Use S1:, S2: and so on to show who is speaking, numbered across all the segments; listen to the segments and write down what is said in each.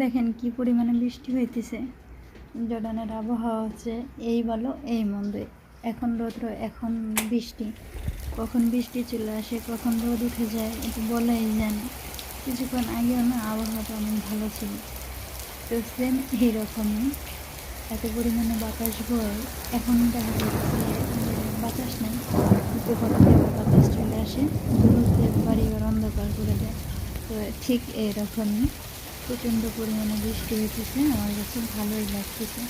S1: দেখেন কি পরিমাণে বৃষ্টি হইতেছে। জর্ডানের আবহাওয়া হচ্ছে এই ভালো এই মন্দ। এখন রৌদ্র, এখন বৃষ্টি। কখন বৃষ্টি চলে আসে, কখন রোদ উঠে যায়, এটা বলাই যায় না। কিছুক্ষণ আগেও না আবহাওয়াটা অনেক ভালো ছিল। তো সেম এইরকমই এত পরিমাণে বাতাস বয়। এখন দেখা যাচ্ছে যে বাতাস নেই, কিন্তু হঠাৎ আবার বাতাস চলে আসে, ধুলোতে বাড়িঘর অন্ধকার করে দেয়। তো ঠিক এইরকমই প্রচণ্ড পরিমাণে বৃষ্টি হইতেছে, আমার কাছে ভালোই লাগতেছে।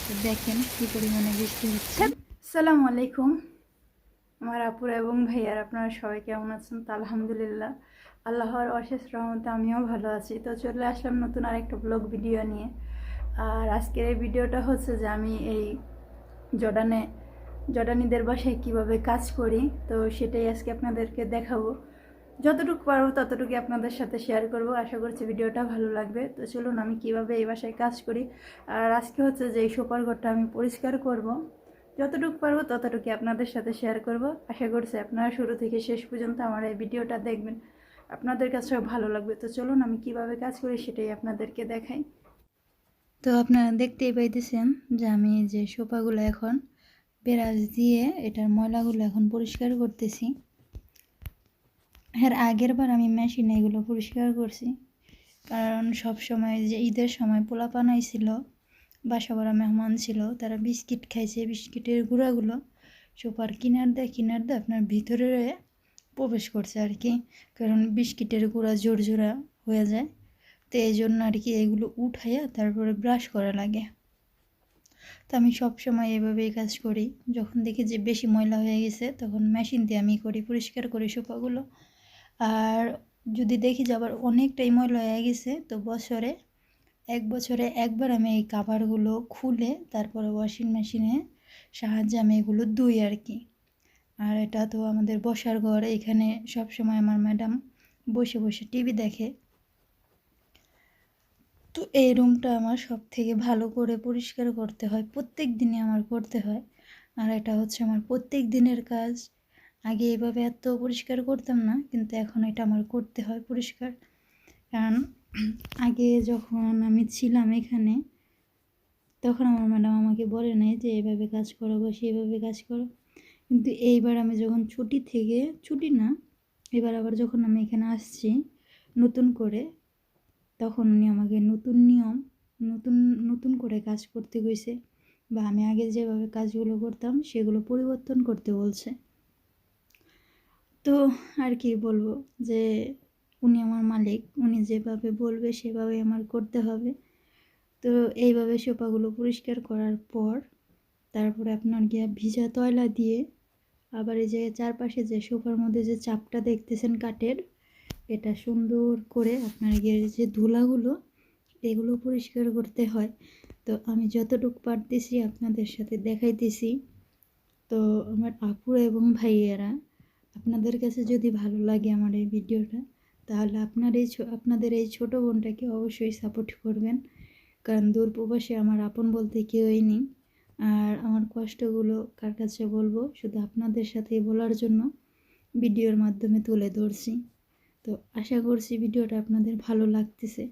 S1: তো দেখেন কি পরিমাণে বৃষ্টি হচ্ছে। আসসালামু আলাইকুম আমার আপুরা এবং ভাইয়ার, আপনারা সবাই কেমন আছেন? তো আলহামদুলিল্লাহ, আল্লাহর অশেষ রহমতে আমিও ভালো আছি। তো চলে আসলাম নতুন আরেকটা ব্লগ ভিডিও নিয়ে। আর আজকের এই ভিডিওটা হচ্ছে যে আমি এই জর্ডানিদের বাসায় কিভাবে কাজ করি, তো সেটাই আজকে আপনাদেরকে দেখাবো। যতটুকু পারবো ততটুকু আপনাদের সাথে শেয়ার করব। আশা করছি ভিডিওটা ভালো লাগবে। তো চলুন আমি কিভাবে এই বাসায় কাজ করি। আর আজকে হচ্ছে যে এই সোফার ঘরটা আমি পরিষ্কার করব, যতটুকু পারবো ততটুকু আপনাদের সাথে শেয়ার করব। আশা করছি আপনারা শুরু থেকে শেষ পর্যন্ত আমার এই ভিডিওটা দেখবেন, আপনাদের কাছেও ভালো লাগবে। তো চলুন আমি কিভাবে কাজ করি সেটাই আপনাদেরকে দেখাই। তো আপনারা দেখতেই পাইতেছেন যে আমি যে সোফাগুলো এখন ব্রাশ দিয়ে এটার ময়লাগুলো এখন পরিষ্কার করতেছি। এর আগের বার আমি মেশিনে এগুলো পরিষ্কার করছি, কারণ সব সময় যে ঈদের সময় পোলাপান আইছিল, বাসা ভরা মেহমান ছিল, তারা বিস্কিট খাইছে। বিস্কিটের গুঁড়াগুলো সোফার কিনার দিয়ে আপনার ভিতরে প্রবেশ করছে আর কি, কারণ বিস্কিটের গুঁড়া জোড়া হয়ে যায়। তো এই জন্য আর কি এগুলো উঠাইয়া তারপরে ব্রাশ করা লাগে। তো আমি সব সময় এভাবেই কাজ করি। যখন দেখি যে বেশি ময়লা হয়ে গেছে তখন মেশিন দিয়ে আমি পরিষ্কার করি সোফাগুলো। আর যদি দেখি যে আবার অনেকটাই ময়লা হয়ে গেছে, তো এক বছরে একবার আমি এই কাভারগুলো খুলে তারপরে ওয়াশিং মেশিনে সাহায্যে আমি এগুলো ধুই আর কি। আর এটা তো আমাদের বসার ঘর, এখানে সবসময় আমার ম্যাডাম বসে বসে টিভি দেখে। তো এই রুমটা আমার সব থেকে ভালো করে পরিষ্কার করতে হয়, প্রত্যেক দিনই আমার করতে হয়। আর এটা হচ্ছে আমার প্রত্যেক দিনের কাজ। আগে এভাবে এত পরিষ্কার করতাম না, কিন্তু এখন এটা আমার করতে হয় পরিষ্কার। কারণ আগে যখন আমি ছিলাম এখানে, তখন আমার ম্যাডাম আমাকে বলে নাই যে এভাবে কাজ করো বা সেইভাবে কাজ করো। কিন্তু এইবার আমি যখন ছুটি না, এবার আবার যখন আমি এখানে আসছি নতুন করে, তখন উনি আমাকে নতুন নিয়ম, নতুন নতুন করে কাজ করতে কইছে, বা আমি আগে যেভাবে কাজগুলো করতাম সেগুলো পরিবর্তন করতে বলছে। তো আর কি বলবো, যে উনি আমার মালিক, উনি যেভাবে বলবে সেভাবে আমার করতে হবে। তো এইভাবে সোফাগুলো পরিষ্কার করার পর তারপরে আপনার গিয়া ভিজা তয়লা দিয়ে আবার এই যে চারপাশে যে সোফার মধ্যে যে চাপটা দেখতেছেন কাঠের, এটা সুন্দর করে আপনার গিয়ে যে ধুলাগুলো এগুলো পরিষ্কার করতে হয়। তো আমি যতটুকু পারতেছি আপনাদের সাথে দেখাইতেছি। তো আমার আপুরা এবং ভাইয়েরা, আপনাদের কাছে যদি ভালো লাগে আমার এই ভিডিওটা, তাহলে আপনাদের এই ছোটো বোনটাকে অবশ্যই সাপোর্ট করবেন। কারণ দূর প্রবাসে আমার আপন বলতে কেউই নেই। আর আমার কষ্টগুলো কার কাছে বলবো, শুধু আপনাদের সাথেই বলার জন্য ভিডিওর মাধ্যমে তুলে ধরছি। তো আশা করছি ভিডিওটা আপনাদের ভালো লাগতেছে।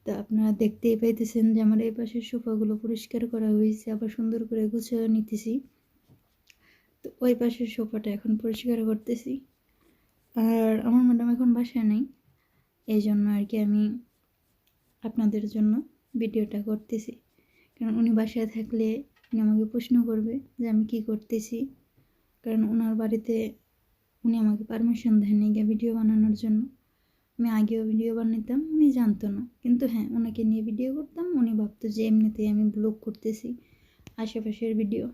S1: তো আপনারা দেখতেই পাইতেছেন যে আমার এই পাশের সোফাগুলো পরিষ্কার করা হয়েছে, আবার সুন্দর করে গুছিয়ে নিতেছি। তো ওই পাশের সোফাটা এখন পরিষ্কার করতেছি। আর আমার ম্যাডাম এখন বাসায় নেই, এই জন্য আর কি আমি আপনাদের জন্য ভিডিওটা করতেছি। কারণ উনি বাসায় থাকলে উনি আমাকে প্রশ্ন করবে যে আমি কি করতেছি, কারণ ওনার বাড়িতে উনি আমাকে পারমিশন দেননি গিয়ে ভিডিও বানানোর জন্য। আমি আগেও ভিডিও বানাতাম, উনি জানতো না, কিন্তু হ্যাঁ ওনাকে নিয়ে ভিডিও করতাম, উনি ভাবতো যে এমনিতেই আমি ব্লগ করতেছি আশেপাশের ভিডিও।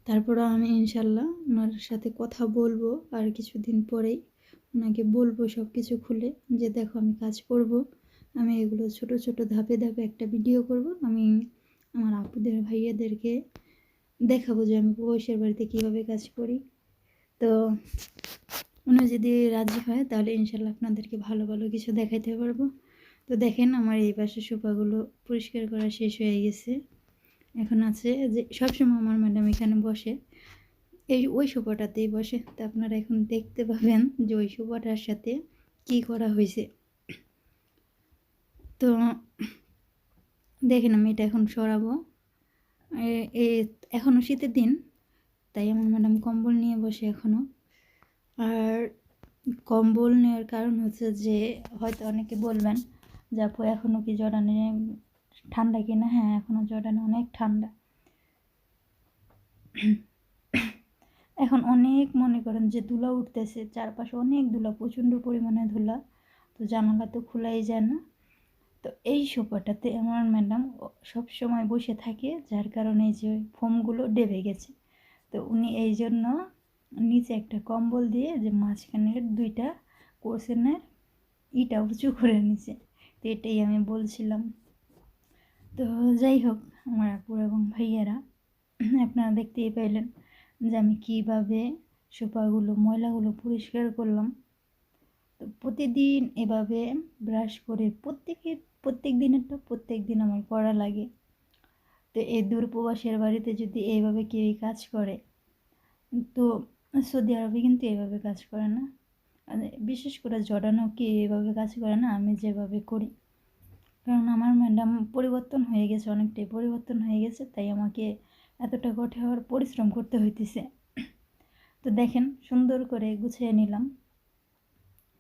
S1: তারপরে আমি ইনশাল্লাহ ওনার সাথে কথা বলবো, আর কিছুদিন পরেই ওনাকে বলবো সব কিছু খুলে, যে দেখো আমি কাজ করব, আমি এগুলো ছোট ছোট ধাপে ধাপে একটা ভিডিও করব, আমি আমার আপুদের ভাইয়াদেরকে দেখাবো যে আমি প্রবাসের বাড়িতে কীভাবে কাজ করি। তো উনি যদি রাজি হয় তাহলে ইনশাল্লাহ আপনাদেরকে ভালো ভালো কিছু দেখাইতে পারবো। তো দেখেন আমার এই পাশে সোফাগুলো পরিষ্কার করা শেষ হয়ে গেছে। এখন আছে যে সবসময় আমার ম্যাডাম এখানে বসে, ওই সোফাটাতেই বসে। তো আপনারা এখন দেখতে পাবেন যে ওই সোফাটার সাথে কি করা হয়েছে। তো দেখেন আমি এটা এখন সরাবো। এখনও শীতের দিন, তাই আমার ম্যাডাম কম্বল নিয়ে বসে এখনও। আর কম্বল নেওয়ার কারণ হচ্ছে যে হয়তো অনেকে বলবেন যে আপু এখনও কি জর্ডানে ঠান্ডা কিনা। হ্যাঁ, এখনও জর্ডানে অনেক ঠান্ডা। এখন অনেক মনে করেন যে ধুলা উঠতেছে, চারপাশে অনেক ধুলা, প্রচণ্ড পরিমাণে ধুলা। তো জানালা তো খোলাই যায় না। তো এই সোফাটাতে আমার ম্যাডাম সব সময় বসে থাকে, যার কারণে যে ফোমগুলো ডেবে গেছে। তো উনি এই জন্য নিচে একটা কম্বল দিয়ে যে মাঝখানের 2টা কোশনের ইটা উঁচু করে নিছে। তো এটাই আমি বলছিলাম। তো যাই হোক, আমার আপু এবং ভাইয়ারা, আপনারা দেখতেই পাইলেন যে আমি কীভাবে সোফাগুলো ময়লাগুলো পরিষ্কার করলাম। তো প্রতিদিন এভাবে ব্রাশ করে প্রত্যেক দিনেরটা প্রত্যেক দিন আমার করা লাগে। তো এই দূরপ্রবাসের বাড়িতে যদি এইভাবে কেউই কাজ করে, তো সৌদি আরবে কিন্তু এইভাবে কাজ করে না। বিশেষ করে জর্ডানেও কি এইভাবে কাজ করে না আমি যেভাবে করি। কারণ আমার ম্যাডাম পরিবর্তন হয়ে গেছে, অনেকটাই পরিবর্তন হয়ে গেছে, তাই আমাকে এতটা কঠোর পরিশ্রম করতে হইতেছে। তো দেখেন সুন্দর করে গুছিয়ে নিলাম,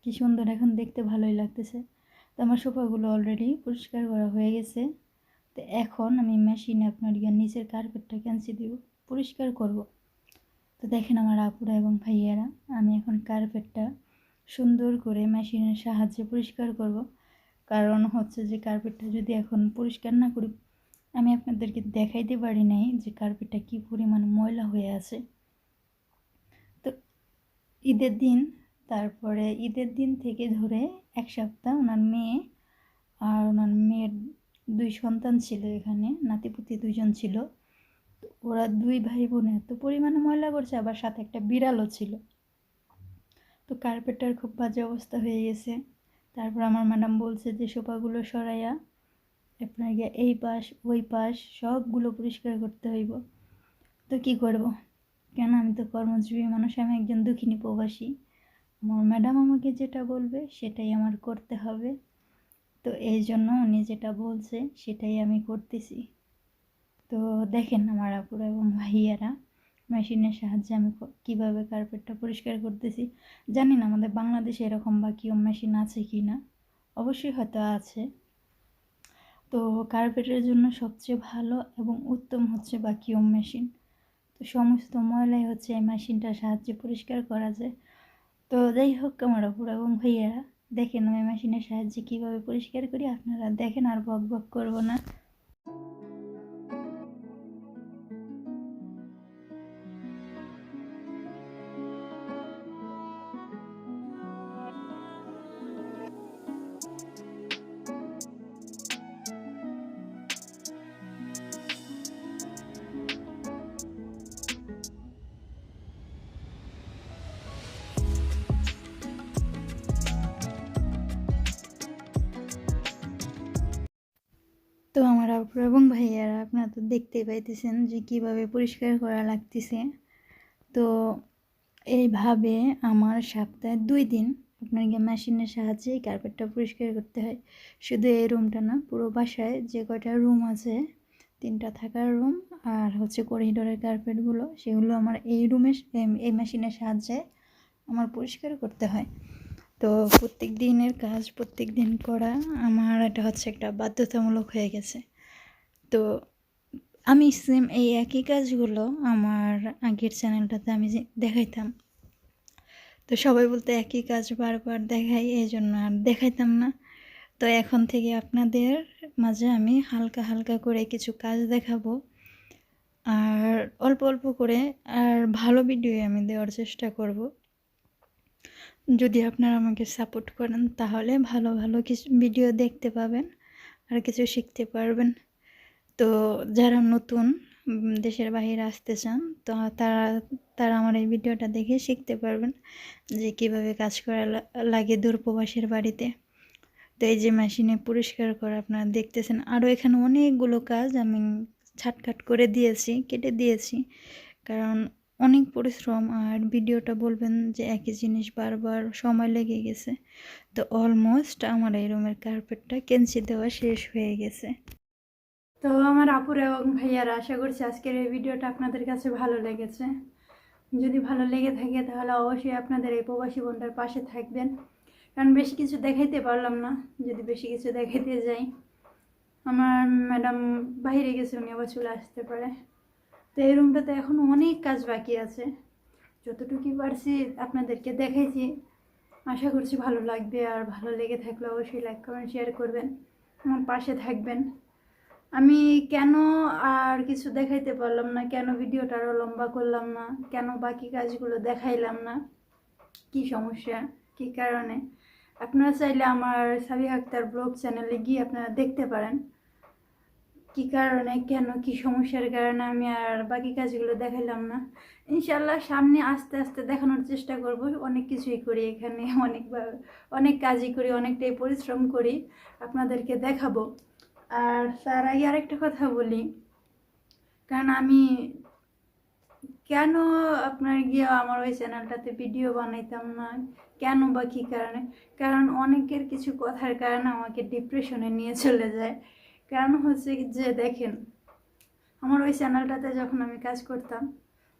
S1: কি সুন্দর এখন দেখতে ভালোই লাগতেছে। তো আমার সোফাগুলো অলরেডি পরিষ্কার করা হয়ে গেছে। তো এখন আমি মেশিনে আপনার নিচের কার্পেটটা ক্যান্সি দিব, পরিষ্কার করব। তো দেখেন আমার আপুরা এবং ভাইয়ারা, আমি এখন কার্পেটটা সুন্দর করে মেশিনের সাহায্যে পরিষ্কার করব। কারণ হচ্ছে যে কার্পেটটা যদি এখন পরিষ্কার না করি, আমি আপনাদেরকে দেখাইতে পারি নাই যে কার্পেটটা কী পরিমাণ ময়লা হয়ে আছে। তো ঈদের দিন, তারপরে ঈদের দিন থেকে ধরে 1 সপ্তাহ ওনার মেয়ে আর ওনার মেয়ের 2 সন্তান ছিল, এখানে নাতিপুতি 2 জন ছিল। ওরা 2 ভাই বোন এত পরিমাণে ময়লা করছে, আবার সাথে একটা বিড়ালও ছিল। তো কার্পেটটার খুব বাজে অবস্থা হয়ে গেছে। তারপর আমার ম্যাডাম বলছে যে সোফাগুলো সরাইয়া আপনার এই পাশ ওই পাশ সবগুলো পরিষ্কার করতে হইব। তো কি করব, কেন আমি তো কর্মজীবী মানুষ, আমি একজন দুঃখিনী প্রবাসী। আমার ম্যাডাম আমাকে যেটা বলবে সেটাই আমার করতে হবে। তো এই জন্য উনি যেটা বলছে সেটাই আমি করতেছি। তো দেখেন আমার আপুরা এবং ভাইয়ারা, মেশিনের সাহায্যে আমি কীভাবে কার্পেটটা পরিষ্কার করতেছি। জানি না আমাদের বাংলাদেশে এরকম ভ্যাকুয়াম মেশিন আছে কি না, অবশ্যই হয়তো আছে। তো কার্পেটের জন্য সবচেয়ে ভালো এবং উত্তম হচ্ছে ভ্যাকুয়াম মেশিন। তো সমস্ত ময়লাই হচ্ছে এই মেশিনটার সাহায্যে পরিষ্কার করা যায়। তো যাই হোক আমার আপুরা এবং ভাইয়ারা, দেখেন আমি মেশিনের সাহায্যে কীভাবে পরিষ্কার করি, আপনারা দেখেন, আর বক বক করবো না। তো আমার আপুরা এবং ভাইয়ারা, আপনারা তো দেখতেই পাইতেছেন যে কীভাবে পরিষ্কার করা লাগতেছে। তো এইভাবে আমার সপ্তাহে 2 দিন আপনার মেশিনের সাহায্যে এই কার্পেটটা পরিষ্কার করতে হয়। শুধু এই রুমটা না, পুরো বাসায় যে কয়টা রুম আছে, 3টা থাকার রুম আর হচ্ছে করিডোরের কার্পেটগুলো, সেগুলো আমার এই রুমে এই মেশিনের সাহায্যে আমার পরিষ্কার করতে হয়। তো প্রত্যেক দিনের কাজ প্রত্যেক দিন করা আমার এটা হচ্ছে একটা বাধ্যতামূলক হয়ে গেছে। তো আমি সেম এই একই কাজগুলো আমার আগের চ্যানেলটাতে আমি দেখাইতাম। তো সবাই বলতে একই কাজ বারবার দেখাই, এই জন্য আর দেখাইতাম না। তো এখন থেকে আপনাদের মাঝে আমি হালকা হালকা করে কিছু কাজ দেখাবো, আর অল্প অল্প করে, আর ভালো ভিডিও আমি দেওয়ার চেষ্টা করব। যদি আপনারা আমাকে সাপোর্ট করেন তাহলে ভালো ভালো কিছু ভিডিও দেখতে পাবেন আর কিছু শিখতে পারবেন। তো যারা নতুন দেশের বাইরে আসতে চান, তো তারা আমার এই ভিডিওটা দেখে শিখতে পারবেন যে কীভাবে কাজ করা লাগে দূরপ্রবাসের বাড়িতে। তো এই যে মেশিনে পরিষ্কার করা আপনারা দেখতেছেন, আরও এখানে অনেকগুলো কাজ আমি ছাটকাট করে দিয়েছি, কেটে দিয়েছি, কারণ অনেক পরিশ্রম, আর ভিডিওটা বলবেন যে একই জিনিস বারবার সময় লেগে গেছে। তো অলমোস্ট আমার এই রুমের কার্পেটটা কেঞ্চি দেওয়া শেষ হয়ে গেছে। তো আমার আপুরা এবং ভাইয়ারা, আশা করছি আজকের এই ভিডিওটা আপনাদের কাছে ভালো লেগেছে। যদি ভালো লেগে থাকে তাহলে অবশ্যই আপনাদের এই প্রবাসী বোনটার পাশে থাকবেন, কারণ বেশি কিছু দেখাইতে পারলাম না। যদি বেশি কিছু দেখাইতে যাই, আমার ম্যাডাম বাইরে গেছে, উনি আবার চলে আসতে পারে। তো এই রুমটাতে এখন অনেক কাজ বাকি আছে, যতটুকুই পারছি আপনাদেরকে দেখাইছি। আশা করছি ভালো লাগবে, আর ভালো লেগে থাকলে অবশ্যই লাইক কমেন্ট শেয়ার করবেন, আমার পাশে থাকবেন। আমি কেন আর কিছু দেখাইতে পারলাম না, কেন ভিডিওটা আরও লম্বা করলাম না, কেন বাকি কাজগুলো দেখাইলাম না, কি সমস্যা, কি কারণে, আপনারা চাইলে আমার সাবিহা আক্তার ব্লগ চ্যানেলে গিয়ে আপনারা দেখতে পারেন কি কারণে, কেন, কি সমস্যার কারণে আমি আর বাকি কাজগুলো দেখাইলাম না। ইনশাল্লাহ সামনে আস্তে আস্তে দেখানোর চেষ্টা করব। অনেক কিছুই করি এখানে, অনেক কাজই করি, অনেকটাই পরিশ্রম করি, আপনাদেরকে দেখাবো। আর তার আগে আরেকটা কথা বলি, কারণ আমি কেন আপনার গিয়ে আমার ওই চ্যানেলটাতে ভিডিও বানাইতাম না, কেন বা কী কারণে, কারণ অনেকের কিছু কথার কারণে আমাকে ডিপ্রেশনে নিয়ে চলে যায়। কারণ হচ্ছে যে দেখেন, আমার ওই চ্যানেলটাতে যখন আমি কাজ করতাম,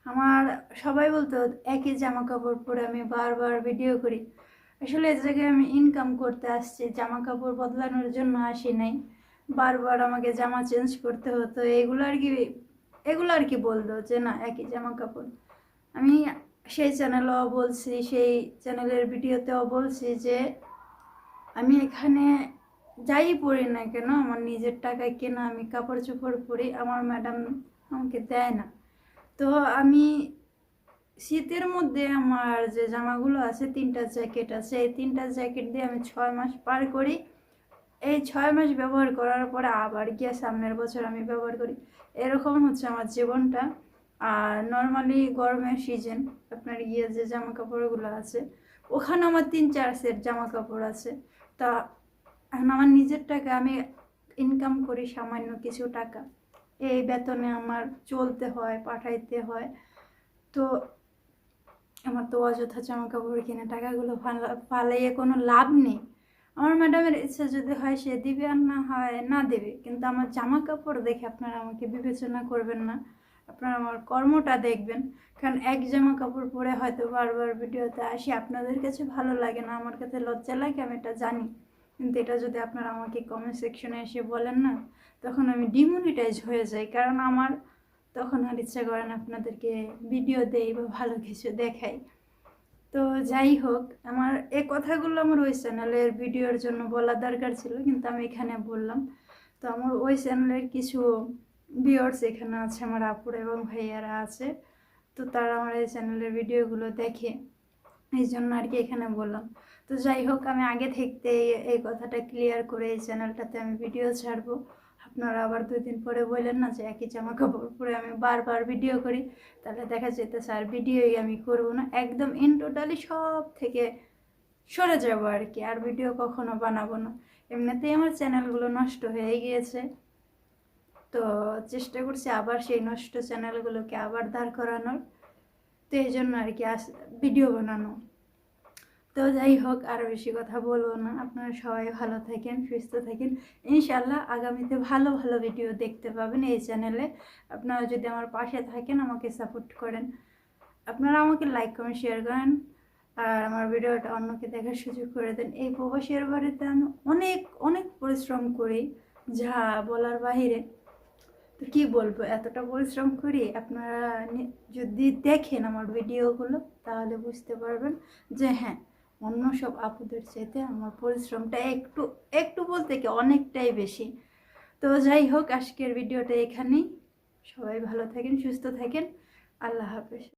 S1: আমার সবাই বলতো একই জামা কাপড় পরে আমি বারবার ভিডিও করি। আসলে এই জায়গায় আমি ইনকাম করতে আসছি, জামা কাপড় বদলানোর জন্য আসি নাই। বারবার আমাকে জামা চেঞ্জ করতে হতো, এগুলো আর কি বলতো যে না একই জামা কাপড়। আমি সেই চ্যানেলেও বলছি, সেই চ্যানেলের ভিডিওতেও বলছি যে আমি এখানে যাই পরি না কেন, আমার নিজের টাকায় কেনা আমি কাপড় চোপড় পরি, আমার ম্যাডাম আমাকে দেয় না। তো আমি শীতের মধ্যে আমার যে জামাগুলো আছে, 3টা জ্যাকেট আছে, এই 3টা জ্যাকেট দিয়ে আমি 6 মাস পার করি। এই 6 মাস ব্যবহার করার পরে আবার গিয়ে সামনের বছর আমি ব্যবহার করি, এরকম হচ্ছে আমার জীবনটা। আর নর্মালি গরমের সিজন আপনার গিয়ে যে জামা কাপড়গুলো আছে, ওখানে আমার 3-4 সেট জামা কাপড় আছে। তা এখন আমার নিজের টাকা আমি ইনকাম করি সামান্য কিছু টাকা, এই বেতনে আমার চলতে হয়, পাঠাইতে হয়। তো আমার তো অযথা জামা কাপড় কিনে টাকাগুলো ফালাইয়ে কোনো লাভ নেই। আমার ম্যাডামের ইচ্ছা যদি হয় সে দিবে, আর না হয় না দেবে, কিন্তু আমার জামা কাপড় দেখে আপনারা আমাকে বিবেচনা করবেন না, আপনারা আমার কর্মটা দেখবেন। কারণ এক জামা কাপড় পরে হয়তো বারবার ভিডিওতে আসি, আপনাদের কাছে ভালো লাগে না, আমার কাছে লজ্জা লাগে, আমি এটা জানি। কিন্তু এটা যদি আপনারা আমাকে কমেন্ট সেকশনে এসে বলেন না, তখন আমি ডিমোনিটাইজ হয়ে যাই, কারণ আমার তখন আর ইচ্ছা করে না আপনাদেরকে ভিডিও দেই বা ভালো কিছু দেখাই। তো যাই হোক, আমার এই কথাগুলো আমার ওই চ্যানেলের ভিডিওর জন্য বলা দরকার ছিল, কিন্তু আমি এখানে বললাম। তো আমার ওই চ্যানেলের কিছু ভিউয়ার্স এখানে আছে, আমার আপুরা এবং ভাইয়ারা আছে, তো তারা আমার এই চ্যানেলের ভিডিওগুলো দেখে, এই জন্য আর কি এখানে বললাম। তো যাই হোক, আমি আগে থাকতে এই কথাটা ক্লিয়ার করে এই চ্যানেলটাতে আমি ভিডিও ছাড়বো। আপনারা আবার 2 দিন পরে বললেন না যে একই জামা কাপড় পরে আমি বারবার ভিডিও করি, তাহলে দেখা যেতেছে আর ভিডিওই আমি করব না, একদম ইন টোটালি সব থেকে সরে যাবো আর কি, আর ভিডিও কখনো বানাবো না। এমনিতেই আমার চ্যানেলগুলো নষ্ট হয়ে গিয়েছে, তো চেষ্টা করছি আবার সেই নষ্ট চ্যানেলগুলোকে আবার দাঁড় করানোর। তো এই জন্য আর কি ভিডিও বানানো। তো যাই হোক, আর বেশি কথা বলবো না, আপনারা সবাই ভালো থাকেন, সুস্থ থাকেন। ইনশাল্লাহ আগামীতে ভালো ভালো ভিডিও দেখতে পাবেন এই চ্যানেলে। আপনারা যদি আমার পাশে থাকেন, আমাকে সাপোর্ট করেন, আপনারা আমাকে লাইক কমেন্ট শেয়ার করেন, আর আমার ভিডিওটা অন্যকে দেখার সুযোগ করে দেন। এই প্রবাসীর বাড়িতে আমি অনেক অনেক পরিশ্রম করি, যা বলার বাহিরে। তো কী বলবো, এতটা পরিশ্রম করি, আপনারা যদি দেখেন আমার ভিডিওগুলো তাহলে বুঝতে পারবেন যে হ্যাঁ, অন্য সব আপুদের চাইতে আমার পরিশ্রমটা একটু একটু বলতে কি অনেকটাই বেশি। তো যাই হোক, আজকের ভিডিওটা এখানেই। সবাই ভালো থাকেন, সুস্থ থাকেন, আল্লাহ হাফেজ।